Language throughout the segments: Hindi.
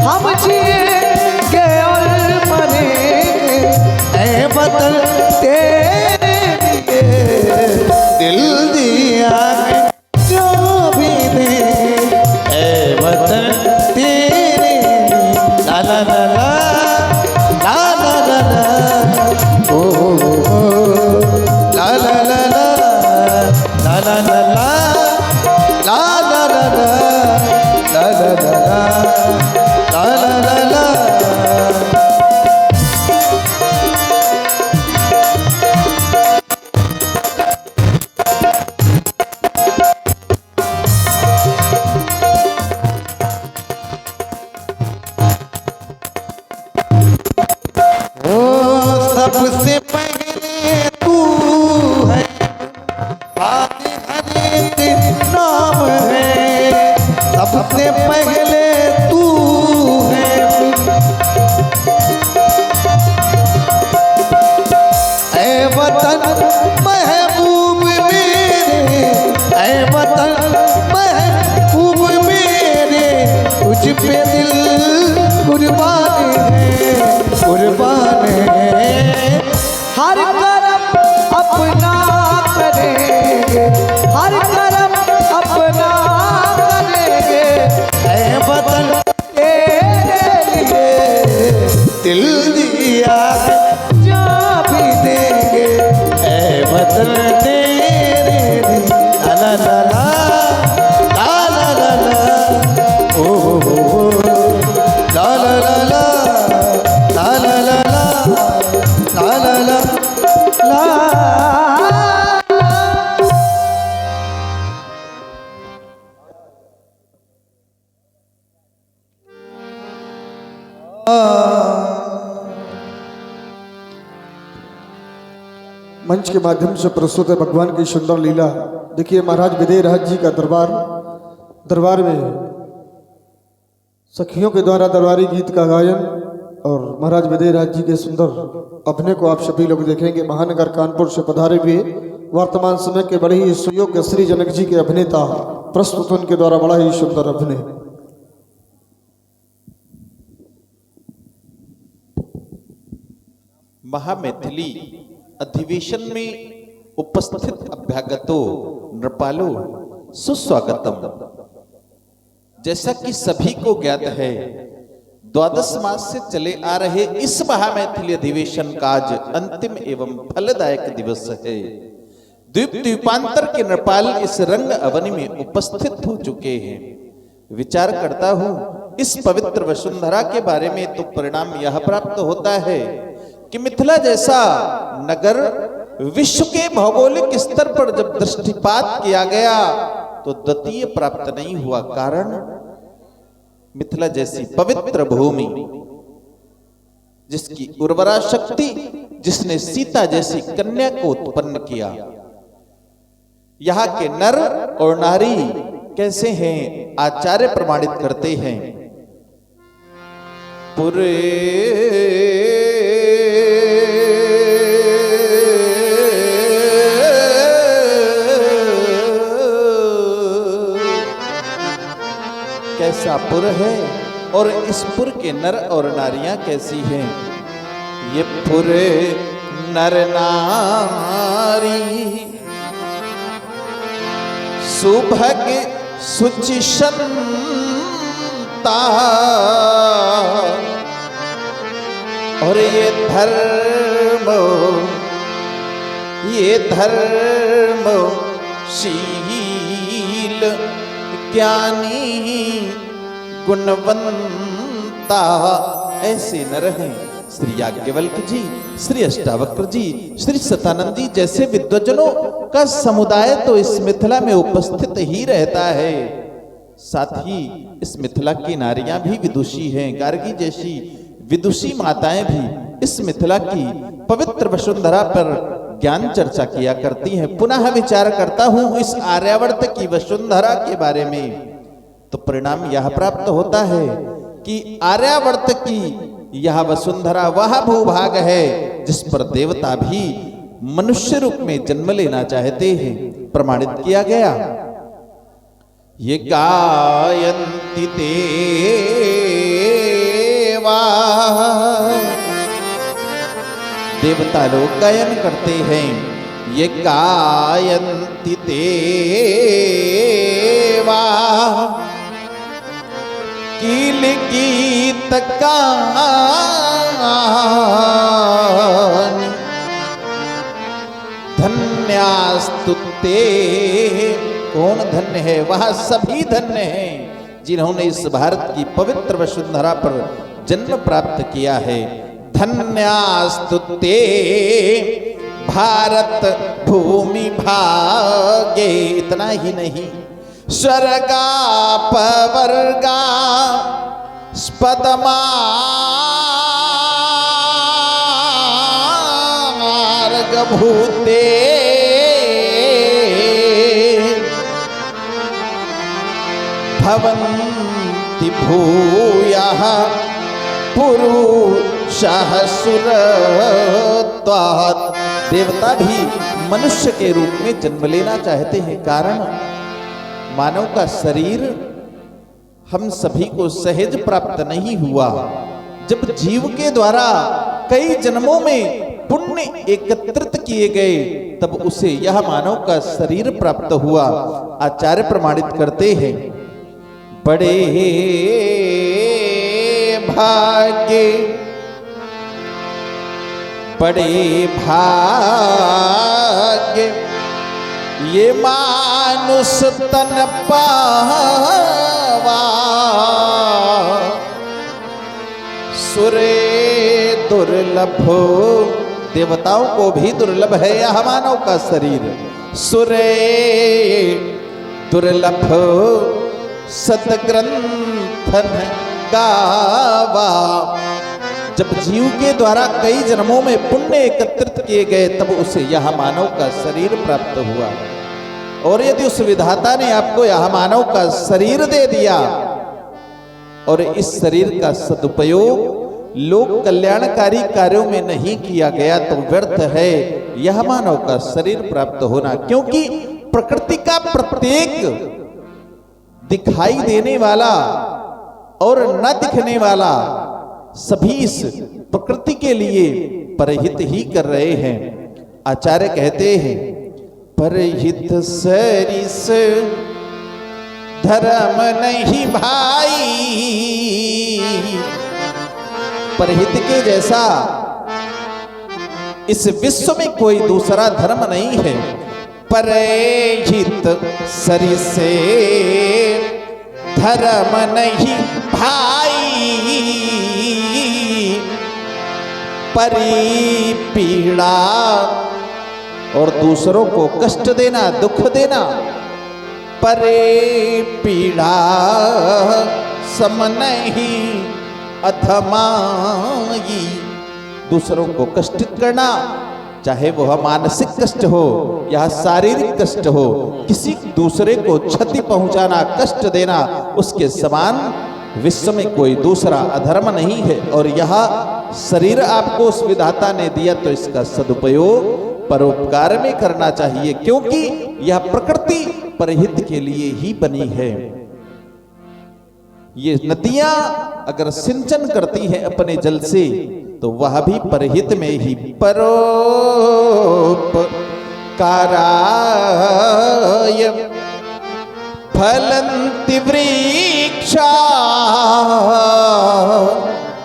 हम जिएंगे और मरेंगे ऐ वतन तेरे लिए। दिल दिया है जो भी दे ऐ वतन तेरे लिए। ला ला ला ला ला ला ला ला ओ ला ला ला ला ला ला ला ला ला ला ला ला ला ला ला ला। सबसे पहले तू है, बाद हरे तेरे नाम है। सबसे पहले तू है, ऐ वतन महबूब मेरे, ऐ वतन महबूब मेरे, तुझ पे दिल कुर्बान है, कुर्बान है। हर करम अपना करेंगे, हर करम अपना करेंगे ऐ वतन तेरे लिए। दिल दिया है जा भी देंगे ऐ वतन तेरे लिए। ला ला ला ला ला ला ला ओ ला ला ला ला ला ला ला ला ला ला ला। मंच के माध्यम से प्रस्तुत है भगवान की सुंदर लीला। देखिए महाराज विदेहराज जी का दरबार में सखियों के द्वारा दरबारी गीत का गायन और महाराज विदेहराज जी के सुंदर अभिनय को आप सभी लोग देखेंगे। महानगर कानपुर से पधारे हुए वर्तमान समय के बड़े ही सुयोग्य श्री जनक जी के अभिनेता प्रस्तुत उनके द्वारा बड़ा ही सुंदर अभिनय। महामैथिली अधिवेशन में उपस्थित अभ्यागतों नृपालों सुस्वागतम। जैसा कि सभी को ज्ञात है, द्वादश मास से चले आ रहे इस महामैथिली अधिवेशन का आज अंतिम एवं फलदायक दिवस है। द्वीप द्वीपांतर के नृपाल इस रंग अवनि में उपस्थित हो चुके हैं। विचार करता हूं इस पवित्र वसुंधरा के बारे में तो परिणाम यह प्राप्त होता है कि मिथिला जैसा नगर विश्व के भौगोलिक स्तर पर जब दृष्टिपात किया गया तो द्वितीय प्राप्त नहीं हुआ। कारण मिथिला जैसी पवित्र भूमि, जिसकी उर्वरा शक्ति, जिसने सीता जैसी कन्या को उत्पन्न किया। यहाँ के नर और नारी कैसे हैं, आचार्य प्रमाणित करते हैं। पूरे कैसा पुर है और इस पुर के नर और नारियां कैसी हैं। ये पुरे नर नारी सुभग सुचिशंता, और ये धर्मशील ज्ञानी गुणवंता ऐसे नर हैं। श्री याज्ञवल्क जी, श्री अष्टावक्र जी, श्री सतानंद जी जैसे विद्वजनों का समुदाय तो इस मिथिला में उपस्थित ही रहता है। साथ ही इस मिथिला की नारियां भी विदुषी हैं। गार्गी जैसी विदुषी माताएं भी इस मिथिला की पवित्र वसुंधरा पर ज्ञान चर्चा किया करती हैं। पुनः विचार करता हूं इस आर्यावर्त की वसुंधरा के बारे में तो परिणाम यह प्राप्त होता है कि आर्यावर्त की यह वसुंधरा वह भूभाग है जिस पर देवता भी मनुष्य रूप में जन्म लेना चाहते हैं। प्रमाणित किया गया। ये गायन्ति ते देवता लोग गायन करते हैं, ये गायन्ति देवा कील गीत गान, धन्यास्तुते। कौन धन्य है? वह सभी धन्य हैं जिन्होंने इस भारत की पवित्र वसुंधरा पर जन्म प्राप्त किया है। धन्यास्तुते भारत भूमि भागे। इतना ही नहीं, स्वर्गा पवर्गा स्पदमार्ग भूते भवन्ति भूयः पुरुषः सुरत्वात्। देवता भी मनुष्य के रूप में जन्म लेना चाहते हैं, कारण मानव का शरीर हम सभी को सहज प्राप्त नहीं हुआ। जब जीव के द्वारा कई जन्मों में पुण्य एकत्रित किए गए, तब उसे यह मानव का शरीर प्राप्त हुआ। आचार्य प्रमाणित करते हैं, बड़े भाग्य बड़े भाग्य ये मानुष तन पावा, सुरे दुर्लभो। देवताओं को भी दुर्लभ है यह मानव का शरीर। सुरे दुर्लभ सतग्रंथन गावा। जब जीव के द्वारा कई जन्मों में पुण्य एकत्रित किए गए, तब उसे यह मानव का शरीर प्राप्त हुआ। और यदि उस विधाता ने आपको यह मानव का शरीर दे दिया और इस शरीर का सदुपयोग लोक कल्याणकारी कार्यों में नहीं किया गया, तो व्यर्थ है यह मानव का शरीर प्राप्त होना। क्योंकि प्रकृति का प्रत्येक दिखाई देने वाला और न दिखने वाला सभी इस प्रकृति के लिए परहित ही कर रहे हैं। आचार्य कहते हैं, परहित सरिस धर्म नहीं भाई। परहित के जैसा इस विश्व में कोई दूसरा धर्म नहीं है। परहित सरिसे धर्म नहीं भाई, परिपीड़ा और दूसरों को कष्ट देना, दुख देना। परे पीड़ा सम नहीं अधमाई। दूसरों को कष्टित करना, चाहे वह मानसिक कष्ट हो या शारीरिक कष्ट हो, किसी दूसरे को क्षति पहुंचाना, कष्ट देना, उसके समान विश्व में कोई दूसरा अधर्म नहीं है। और यह शरीर आपको उस विधाता ने दिया, तो इसका सदुपयोग परोपकार में करना चाहिए, क्योंकि यह प्रकृति परहित के लिए ही बनी है। ये नदियां अगर सिंचन करती हैं अपने जल से, तो वह भी परहित में ही। परोपकाराय फलन्ति वृक्षा।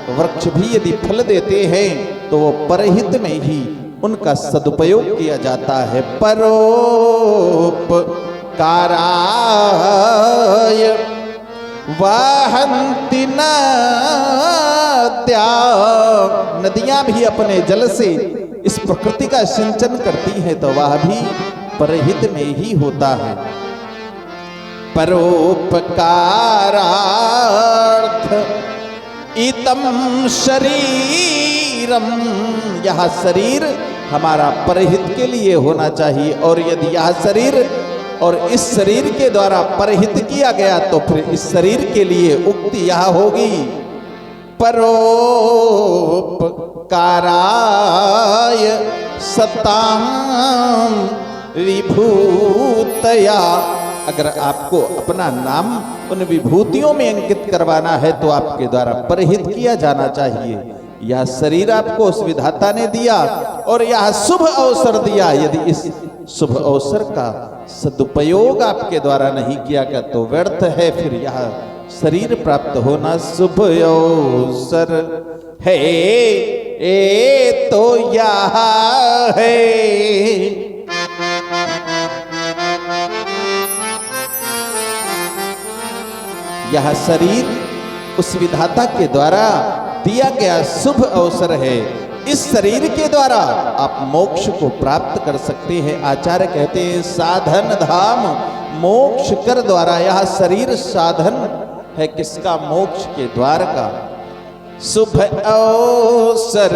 वृक्ष भी यदि फल देते हैं तो वो परहित में ही उनका सदुपयोग किया जाता है। परोपकाराय वहन्ति नद्या। नदियां भी अपने जल से इस प्रकृति का सिंचन करती है, तो वह भी परहित में ही होता है। परोपकारार्थ इतम शरीरम। यह शरीर हमारा परहित के लिए होना चाहिए, और यदि यह शरीर और इस शरीर के द्वारा परहित किया गया, तो फिर इस शरीर के लिए उक्ति यह होगी, परोपकाराय सतां विभूतया अगर आपको अपना नाम उन विभूतियों में अंकित करवाना है तो आपके द्वारा परहित किया जाना चाहिए। यह शरीर आपको उस विधाता ने दिया और यह शुभ अवसर दिया। यदि इस शुभ अवसर का सदुपयोग आपके द्वारा नहीं किया गया तो व्यर्थ है। फिर यह शरीर प्राप्त होना शुभ अवसर है। ए तो यह है यह शरीर उस विधाता के द्वारा दिया गया शुभ अवसर है। इस शरीर के द्वारा आप मोक्ष को प्राप्त कर सकते हैं। आचार्य कहते हैं साधन धाम मोक्ष कर द्वारा। यह शरीर साधन है किसका? मोक्ष के द्वार का। शुभ अवसर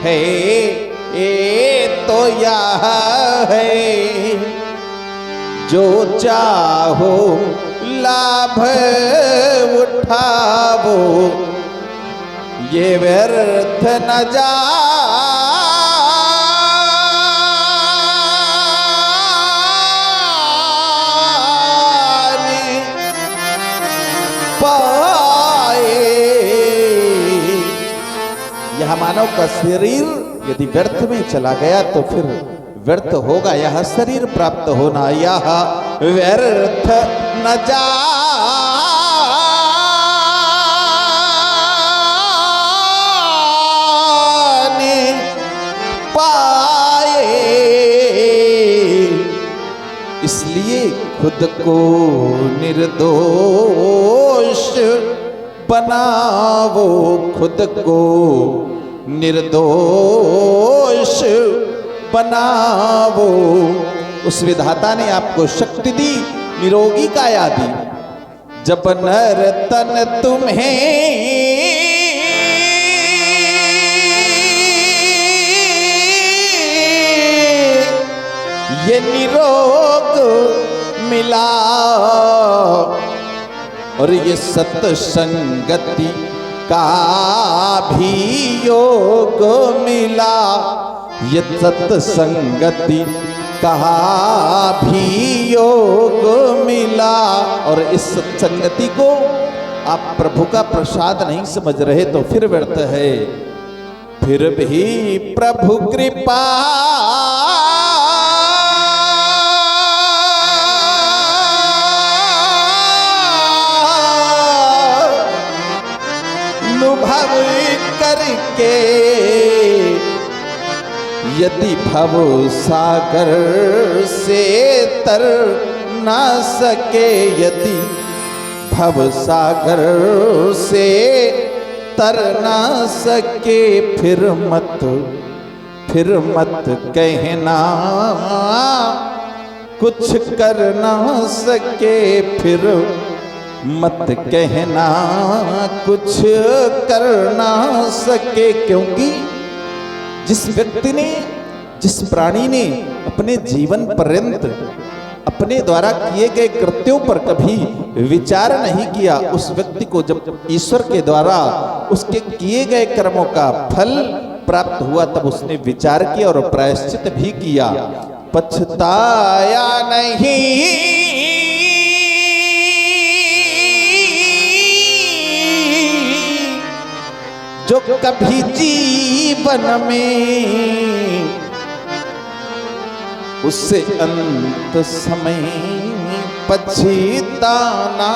है ये तो यह है, जो चाहो लाभ उठावो ये व्यर्थ न जाने पाए। यह मानव का शरीर यदि व्यर्थ में चला गया तो फिर व्यर्थ होगा यह शरीर प्राप्त होना। यह व्यर्थ न जाने पाए, इसलिए खुद को निर्दोष बनावो। खुद को निर्दोष बनावो। उस विधाता ने आपको शक्ति दी, निरोगी काया दी। जब नर तन तुम्हें ये निरोग मिला और ये सत्संगति का भी योग मिला। ये सत्संगति का भी योग मिला। और इस सत्संगति को आप प्रभु का प्रसाद नहीं समझ रहे तो फिर व्यर्थ है। फिर भी प्रभु कृपा अनुभव करके यदि भव सागर से तर ना सके, यदि भव सागर से तर ना सके, फिर मत कहना कुछ कर ना सके। फिर मत कहना कुछ कर ना सके, क्योंकि जिस व्यक्ति ने, जिस प्राणी ने अपने जीवन पर्यंत अपने द्वारा किए गए कृत्यों पर कभी विचार नहीं किया, उस व्यक्ति को जब ईश्वर के द्वारा उसके किए गए कर्मों का फल प्राप्त हुआ तब उसने विचार किया और प्रायश्चित भी किया। पछताया नहीं जो कभी जीवन में, उससे अंत समय पछताना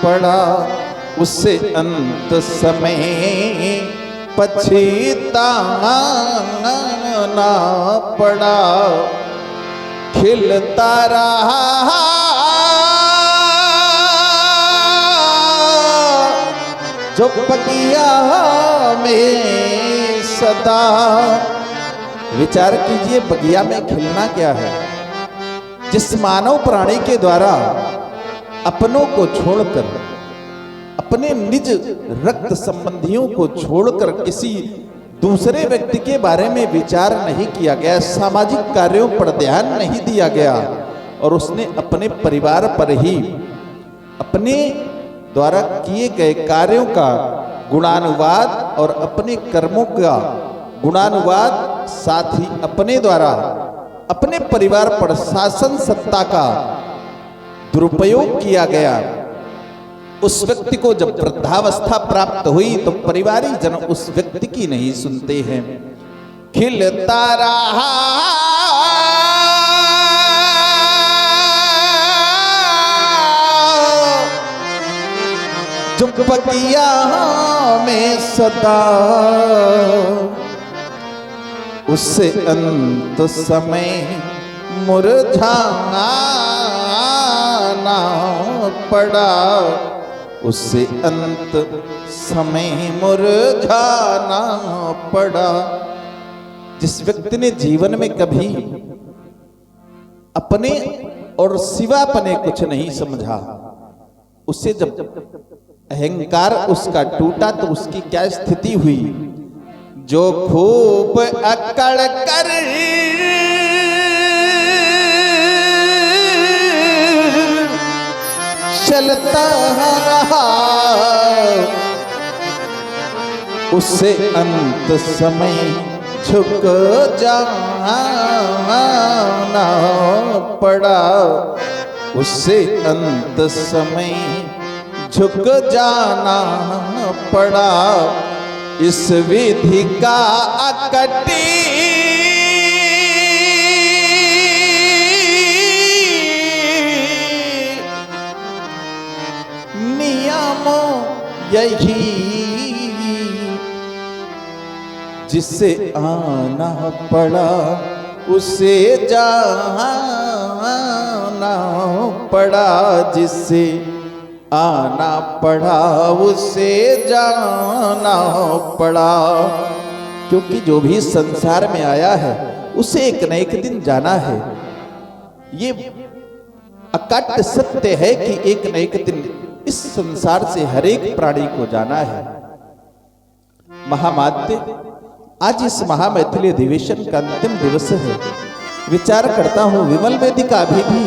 पड़ा। उससे अंत समय पछताना पड़ा। खिलता रहा जो बगिया में सदा। विचार कीजिए बगिया में खिलना क्या है। जिस मानव प्राणी के द्वारा अपनों को छोड़कर, अपने निज रक्त संबंधियों को छोड़कर किसी दूसरे व्यक्ति के बारे में विचार नहीं किया गया, सामाजिक कार्यों पर ध्यान नहीं दिया गया और उसने अपने परिवार पर ही अपने द्वारा किए गए कार्यों का गुणानुवाद और अपने कर्मों का गुणानुवाद, साथ ही अपने द्वारा अपने परिवार पर शासन सत्ता का दुरुपयोग किया गया, उस व्यक्ति को जब वृद्धावस्था प्राप्त हुई तो परिवारिक जन उस व्यक्ति की नहीं सुनते हैं। खिलता रहा जो बगिया में सदा, उससे अंत समय मुरझाना पड़ा, उससे अंत समय मुरझाना पड़ा। जिस व्यक्ति ने जीवन में कभी अपने और सिवापने कुछ नहीं समझा, उससे जब अहंकार उसका टूटा तो उसकी क्या स्थिति हुई। जो खूब अकड़ कर चलता रहा, उससे अंत समय झुक जाना पड़ा, उससे अंत समय झुक जाना पड़ा। इस विधि का अकटी नियम यही, जिससे आना पड़ा उसे जाना पड़ा, जिससे आना पड़ा उसे जाना पड़ा। क्योंकि जो भी संसार में आया है उसे एक न एक दिन जाना है। ये अकट सत्य है कि एक न एक दिन इस संसार से हर एक प्राणी को जाना है। महामात्य, आज इस महामैथिली अधिवेशन का अंतिम दिवस है। विचार करता हूं विमल वेदिका अभी भी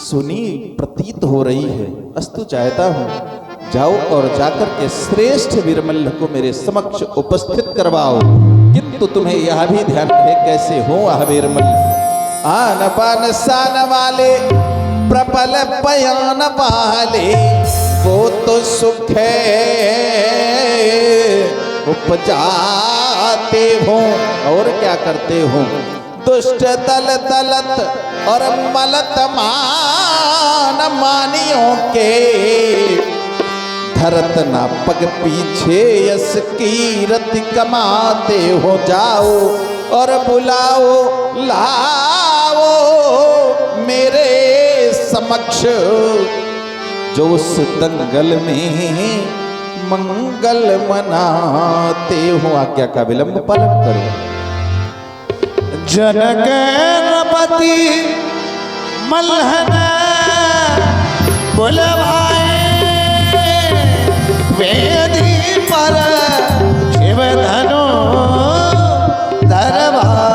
सुनी प्रतीत हो रही है। अस्तु चाहता हूं जाओ और जाकर के श्रेष्ठ विरमल्ल को मेरे समक्ष उपस्थित करवाओ, किंतु तुम्हें यह भी ध्यान रहे कैसे हो आह विरमल्ल। आन पान सान वाले प्रबल पयान वाले, वो तो सुख उपजाते हो और क्या करते हो। दुष्ट दल दलत और मलत मान मानियों के, धरत ना पग पीछे यस कीरति कमाते हो। जाओ और बुलाओ लाओ मेरे समक्ष, जो उस दंगल में मंगल मनाते हो। आज्ञा का विलंब पालन करो। जनगणपति मल्हन बुलवाए, वेदी पर शिव धनु दरबाए।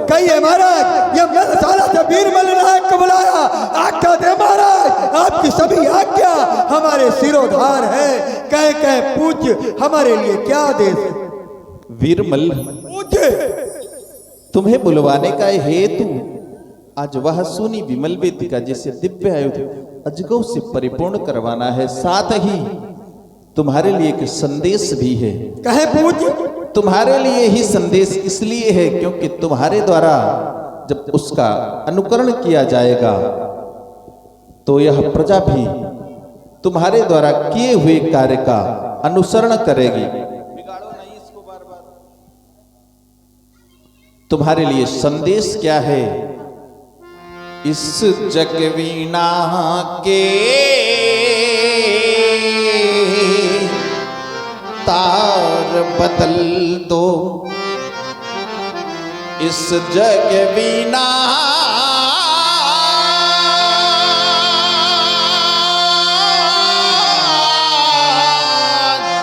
कहिए महाराज, ये मेलसाला से वीरमल नायक को बुलाया। आज्ञा दे महाराज, आपकी सभी आज्ञा हमारे सिरोधार है। कह कह पूज्य हमारे लिए क्या आदेश है। वीरमल, पूज्य तुम्हें बुलवाने का हेतु आज वह सुनी विमल वेदिका जैसे दिव्य आयुध अजगौ से परिपूर्ण करवाना है। साथ ही तुम्हारे लिए एक संदेश भी है। कहे पूज्य। तुम्हारे लिए ही संदेश इसलिए है क्योंकि तुम्हारे द्वारा जब उसका अनुकरण किया जाएगा तो यह प्रजा भी तुम्हारे द्वारा किए हुए कार्य का अनुसरण करेगी। बिगाड़ो नहीं इसको बार बार। तुम्हारे लिए संदेश क्या है। इस जगवीणा के तार बदल दो, इस जगवीणा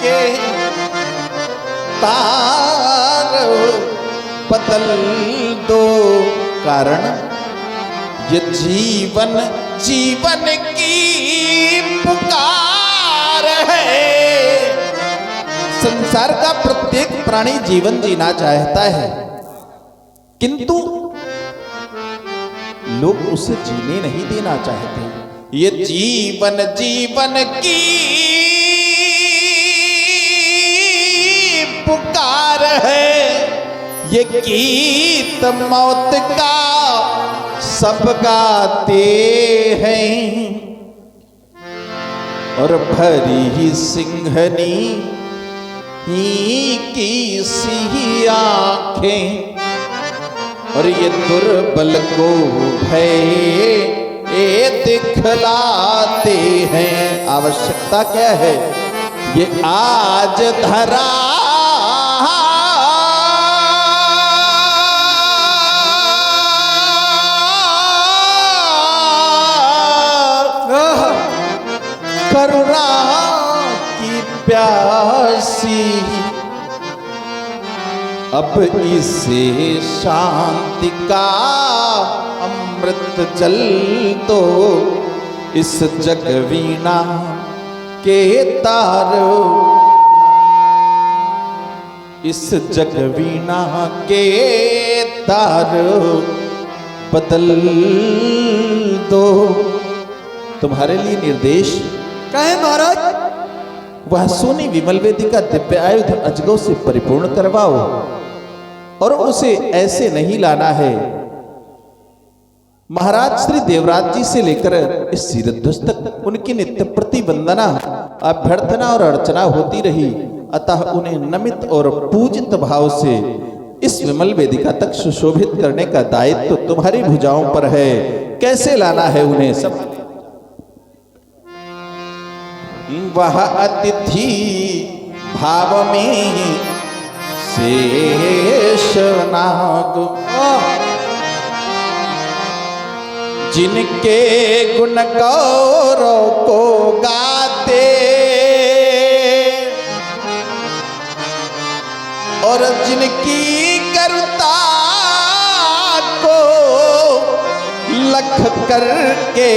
के तार बदल दो। कारण ये जीवन जीवन की पुकार है। संसार का प्रत्येक प्राणी जीवन जीना चाहता है, किंतु लोग उसे जीने नहीं देना चाहते। ये जीवन जीवन की पुकार है, ये गीत मौत का सब गाते हैं, और भरी ही सिंहनी ही की सी आंखें, और ये दुर्बल को भय ये दिखलाते हैं। आवश्यकता क्या है? ये आज धरा करुणा की प्यासी, अब इसे शांति का अमृत जल दो, इस जग वीणा के तार, इस जग वीणा के तार बदल दो। तुम्हारे लिए निर्देश कहे महाराज? वह सोनी विमल वेदी का दिव्य आयुध अजगौ से परिपूर्ण करवाओ, और उसे ऐसे नहीं लाना है। महाराज श्री देवराज जी से लेकर इस सीरध्वज तक उनकी नित्य प्रति वंदना, अभ्यर्थना और अर्चना होती रही, अतः उन्हें नमित और पूजित भाव से इस विमल वेदिका तक सुशोभित करने का दायित्व तुम्हारी भुजाओं पर है। कैसे लाना है उन्हें? सब वह अतिथि भाव में शेषनाग, जिनके गुण गौरव को गाते, और जिनकी करुणा को लख करके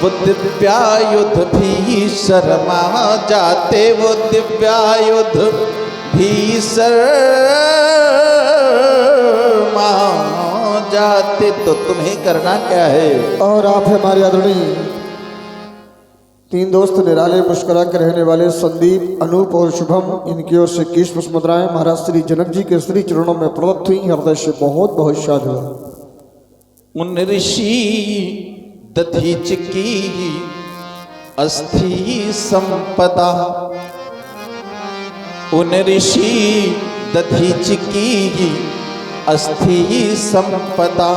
वो दिव्यायुध भी शर्मा जाते, वो दिव्यायुध भी शर्मा जाते। तो तुम्हें करना क्या है? और आप हमारे आदरणीय तीन दोस्त निराले मुस्कुरा के रहने वाले संदीप, अनूप और शुभम, इनकी ओर से 21 पुष्प मुद्राएं महाराज श्री जनक जी के श्री चरणों में प्रदत्त हुई। हृदय से बहुत बहुत शाद हुआ। उन ऋषि दधीच की अस्थि संपदा, उन ऋषि दधीच की अस्थि संपदा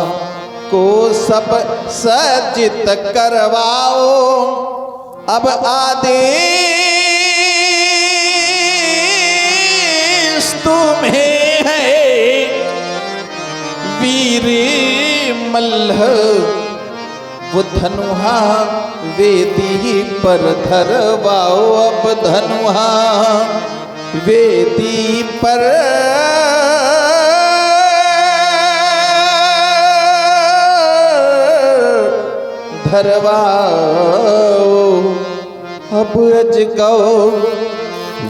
को सब सज्जित करवाओ। अब आदेश तुम्हें है, वीर मल्ह वो धनुहा वेदी पर धरवाओ। अब धनुहा वेदी पर धरवाओ। अब अजगौ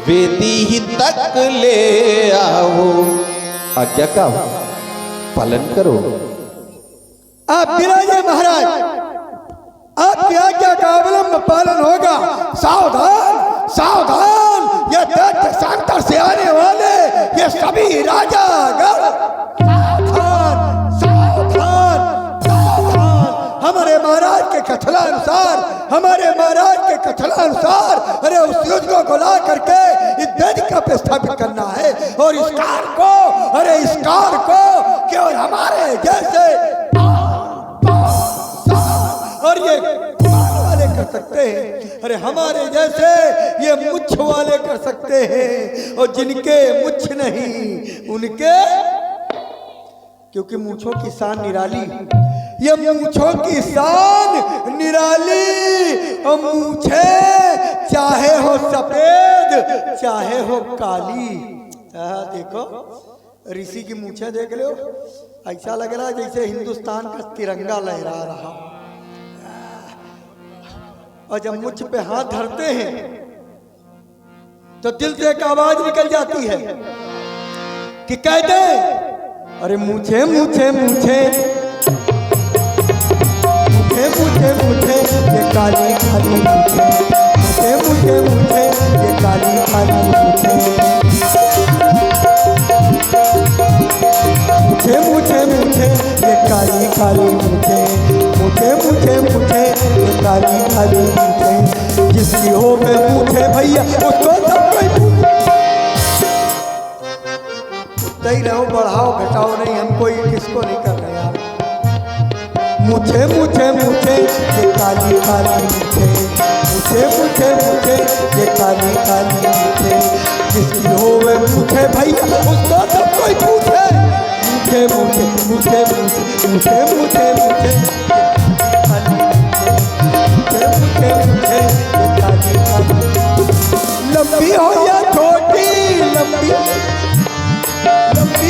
वेदी तक ले आओ। आज्ञा का पालन करो। आप विराजे महाराज, आपकी आज्ञा का अवलंब पालन होगा। सावधान सावधान, ये दैत्य सांतर से आने वाले ये सभी राजागण, सावधान सावधान सावधान। हमारे महाराज के कथनानुसार, हमारे महाराज के कथनानुसार, अरे उस युद्ध को ला करके इस वेदिका पे स्थापित करना है। और इस कार को, अरे इस कार को केवल हमारे जैसे और ये वाले कर सकते हैं, अरे हमारे जैसे ये मुछ वाले कर सकते हैं। और जिनके मुछ नहीं उनके, क्योंकि मूछों की शान निराली, ये मूछों की शान निराली। और मूछे चाहे हो सफेद चाहे हो काली। देखो ऋषि की मूछें देख लो, ऐसा लग रहा है जैसे हिंदुस्तान का तिरंगा लहरा रहा। और जब मुझ पे हाथ धरते हैं तो दिल से एक आवाज निकल जाती है कि कह दे, अरे मुझे मुझे मुझे मुझे मुझे मुझे ये काली काली मुझे मुझे मुझे ये काली काली मुझे मुझे मुझे ये काली काली मुझे मुझे मुझे ये काली काली मुझे जिसकी हो मैं मुझे भैया उसको सब कोई उतना ही रहो, बढ़ाओ घटाओ नहीं, हम कोई किसको नहीं कर रहे यार। मुझे मुझे मुझे ये काली काली मुझे मुझे ये काली काली मुझे जिसकी हो मैं मुझे भैया उसको सब कोई पूछे। मुझे मुझे मुझे मुझे मुझे मुझे मुझे मुझे ये काली काली लंबी हो या छोटी, लंबी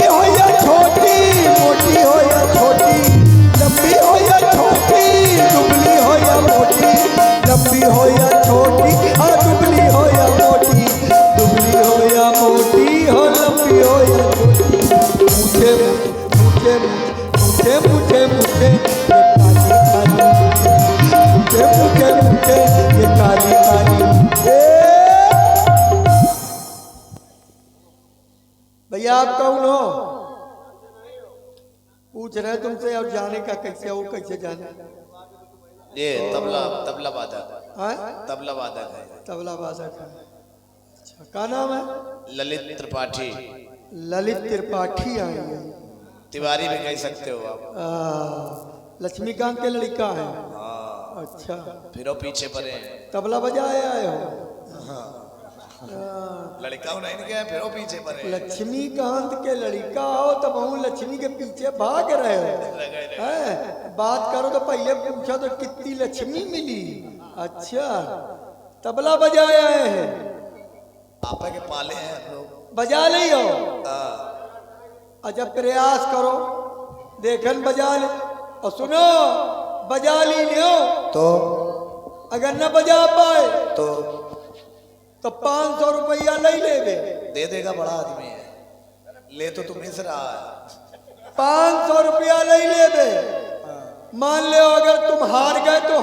हो या छोटी, मोटी हो या छोटी, लंबी हो या छोटी, दुबली हो या मोटी, लंबी हो या छोटी, हाँ दुबली हो या मोटी, दुबली हो या मोटी, हो लंबी हो या छोटी। मुझे मुझे मुझे मुझे मुझे मुझे मुझे ये काली काली मुझे। भैया आप कौन हो? पूछ रहे तुमसे, और जाने का कैसे हो, कैसे जाने? ये तबला तबला वादक हाँ? तबला वादक है, तबला वादक है। अच्छा, क्या नाम है? ललित त्रिपाठी। ललित त्रिपाठी आए हैं। तिवारी भी कह सकते हो आप। लक्ष्मीकांत के लड़का है। अच्छा, फिर वो पीछे पड़े हैं। तबला बजाए आए हो? लड़का नहीं गया, फिर वो पीछे पड़े हैं। लक्ष्मीकांत के लड़का हो तो बहु लक्ष्मी के पीछे भाग रहे हो हैं? बात करो तो पहले पूछा तो कितनी लक्ष्मी मिली। अच्छा, तबला बजाए आए हैं, पापा के पाले हैं हम लोग। बजा ली हो? अच्छा, प्रयास करो, देखन बजा ले। और सुनो, बजा ली हो तो अगर न बजा पाए तो 500 रुपया ले लेवे। दे देगा, बड़ा आदमी है, ले तो तुम्हें से रहा है। 500 रुपया ले लेवे। मान लो अगर तुम हार गए तो